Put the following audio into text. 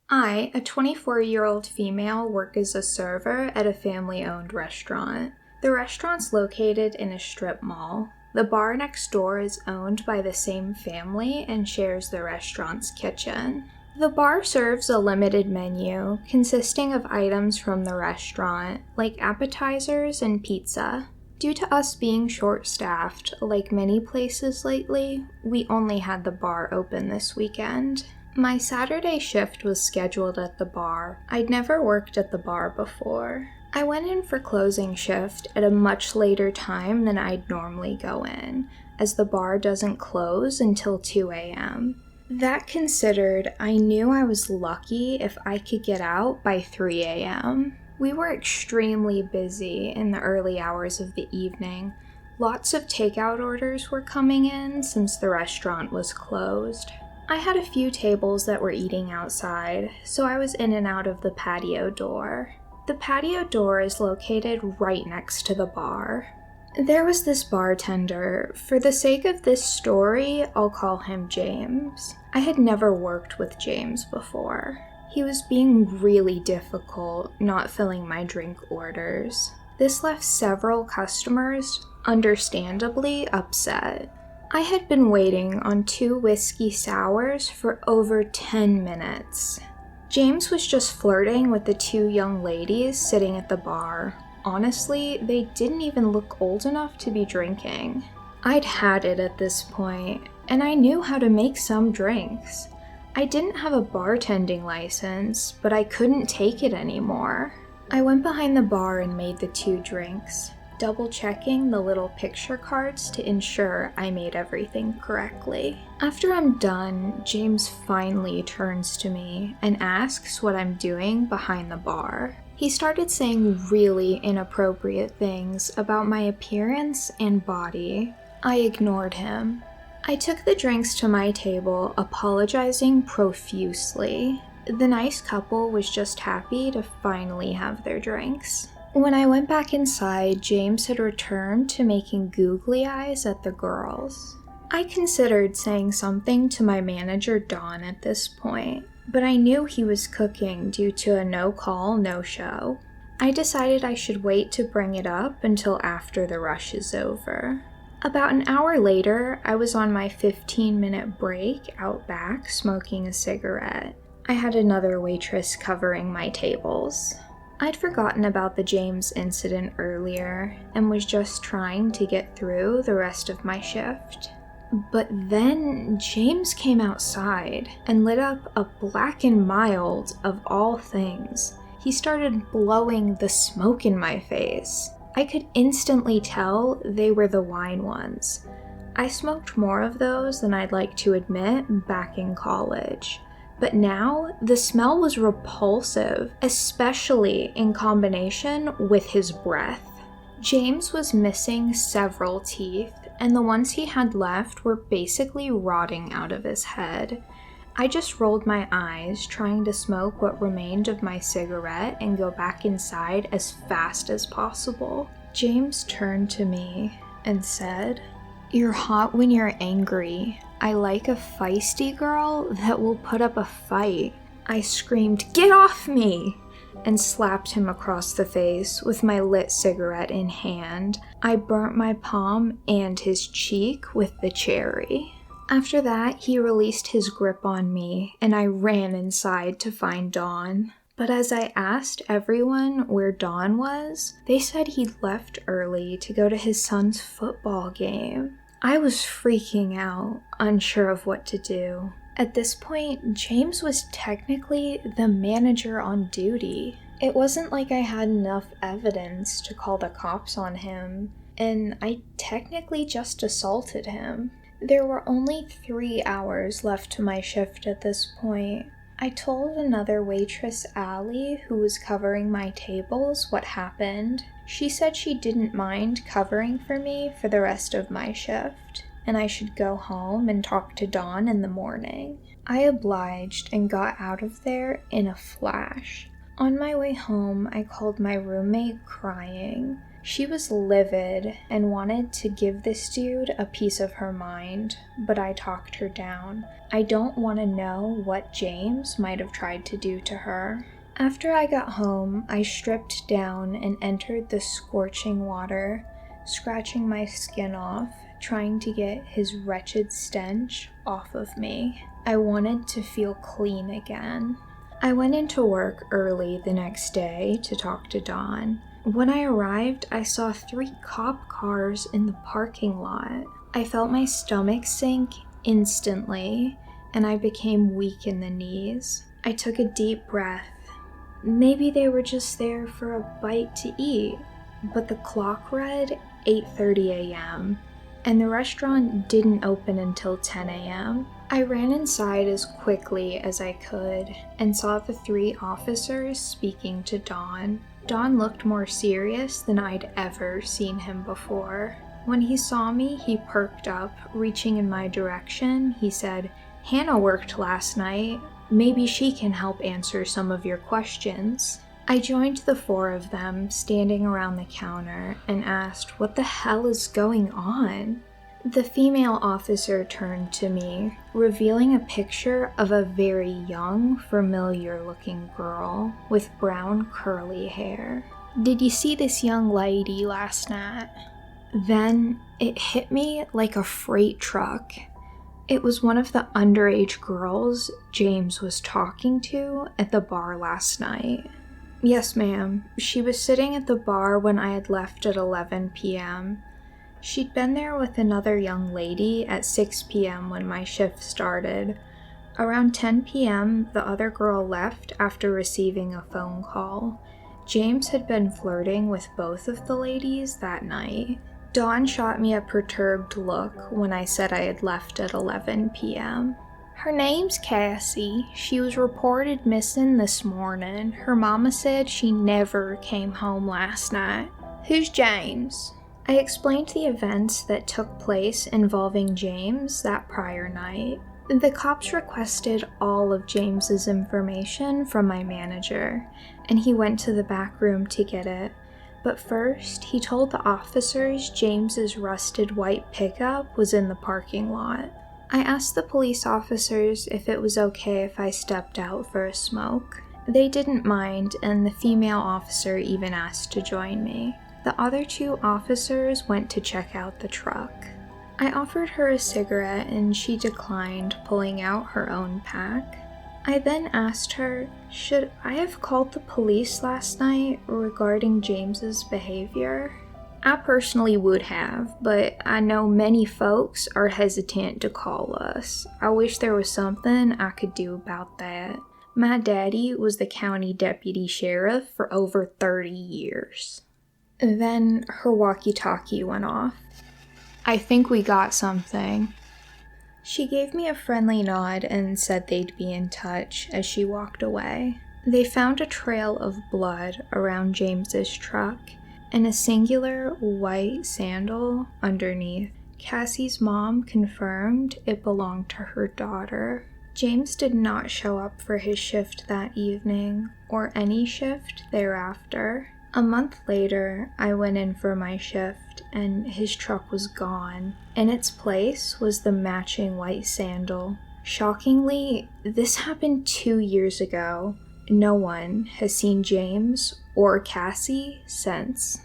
I, a 24-year-old female, work as a server at a family-owned restaurant. The restaurant's located in a strip mall. The bar next door is owned by the same family and shares the restaurant's kitchen. The bar serves a limited menu consisting of items from the restaurant, like appetizers and pizza. Due to us being short-staffed, like many places lately, we only had the bar open this weekend. My Saturday shift was scheduled at the bar. I'd never worked at the bar before. I went in for closing shift at a much later time than I'd normally go in, as the bar doesn't close until 2 a.m. That considered, I knew I was lucky if I could get out by 3 a.m. We were extremely busy in the early hours of the evening. Lots of takeout orders were coming in since the restaurant was closed. I had a few tables that were eating outside, so I was in and out of the patio door. The patio door is located right next to the bar. There was this bartender. For the sake of this story, I'll call him James. I had never worked with James before. He was being really difficult, not filling my drink orders. This left several customers, understandably, upset. I had been waiting on 2 whiskey sours for over 10 minutes. James was just flirting with the 2 young ladies sitting at the bar. Honestly, they didn't even look old enough to be drinking. I'd had it at this point, and I knew how to make some drinks. I didn't have a bartending license, but I couldn't take it anymore. I went behind the bar and made the 2 drinks, double-checking the little picture cards to ensure I made everything correctly. After I'm done, James finally turns to me and asks what I'm doing behind the bar. He started saying really inappropriate things about my appearance and body. I ignored him. I took the drinks to my table, apologizing profusely. The nice couple was just happy to finally have their drinks. When I went back inside, James had returned to making googly eyes at the girls. I considered saying something to my manager Dawn at this point, but I knew he was cooking due to a no-call, no-show. I decided I should wait to bring it up until after the rush is over. About an hour later, I was on my 15-minute break out back smoking a cigarette. I had another waitress covering my tables. I'd forgotten about the James incident earlier and was just trying to get through the rest of my shift. But then James came outside and lit up a Black and Mild of all things. He started blowing the smoke in my face. I could instantly tell they were the wine ones. I smoked more of those than I'd like to admit back in college. But now, the smell was repulsive, especially in combination with his breath. James was missing several teeth, and the ones he had left were basically rotting out of his head. I just rolled my eyes, trying to smoke what remained of my cigarette and go back inside as fast as possible. James turned to me and said, "You're hot when you're angry. I like a feisty girl that will put up a fight." I screamed, "Get off me!" and slapped him across the face with my lit cigarette in hand. I burnt my palm and his cheek with the cherry. After that, he released his grip on me, and I ran inside to find Dawn. But as I asked everyone where Dawn was, they said he'd left early to go to his son's football game. I was freaking out, unsure of what to do. At this point, James was technically the manager on duty. It wasn't like I had enough evidence to call the cops on him, and I technically just assaulted him. There were only 3 hours left to my shift at this point. I told another waitress, Allie, who was covering my tables, what happened. She said she didn't mind covering for me for the rest of my shift, and I should go home and talk to Dawn in the morning. I obliged and got out of there in a flash. On my way home, I called my roommate crying. She was livid and wanted to give this dude a piece of her mind, but I talked her down. I don't want to know what James might have tried to do to her. After I got home, I stripped down and entered the scorching water, scratching my skin off, trying to get his wretched stench off of me. I wanted to feel clean again. I went into work early the next day to talk to Dawn. When I arrived, I saw 3 cop cars in the parking lot. I felt my stomach sink instantly, and I became weak in the knees. I took a deep breath. Maybe they were just there for a bite to eat, but the clock read 8:30 a.m., and the restaurant didn't open until 10 a.m. I ran inside as quickly as I could and saw the 3 officers speaking to Dawn. Dawn looked more serious than I'd ever seen him before. When he saw me, he perked up. Reaching in my direction, he said, "Hannah worked last night. Maybe she can help answer some of your questions." I joined the 4 of them standing around the counter and asked, "What the hell is going on?" The female officer turned to me, revealing a picture of a very young, familiar-looking girl with brown curly hair. "Did you see this young lady last night?" Then it hit me like a freight truck. It was one of the underage girls James was talking to at the bar last night. "Yes, ma'am. She was sitting at the bar when I had left at 11 p.m. She'd been there with another young lady at 6 p.m. when my shift started. Around 10 p.m., the other girl left after receiving a phone call. James had been flirting with both of the ladies that night." Dawn shot me a perturbed look when I said I had left at 11 p.m. "Her name's Cassie. She was reported missing this morning. Her mama said she never came home last night. Who's James?" I explained the events that took place involving James that prior night. The cops requested all of James's information from my manager, and he went to the back room to get it. But first, he told the officers James's rusted white pickup was in the parking lot. I asked the police officers if it was okay if I stepped out for a smoke. They didn't mind, and the female officer even asked to join me. The other 2 officers went to check out the truck. I offered her a cigarette and she declined, pulling out her own pack. I then asked her, should I have called the police last night regarding James's behavior? I personally would have, but I know many folks are hesitant to call us. I wish there was something I could do about that. My daddy was the county deputy sheriff for over 30 years. Then her walkie-talkie went off. "I think we got something." She gave me a friendly nod and said they'd be in touch as she walked away. They found a trail of blood around James's truck and a singular white sandal underneath. Cassie's mom confirmed it belonged to her daughter. James did not show up for his shift that evening or any shift thereafter. A month later, I went in for my shift and his truck was gone. In its place was the matching white sandal. Shockingly, this happened 2 years ago. No one has seen James or Cassie since.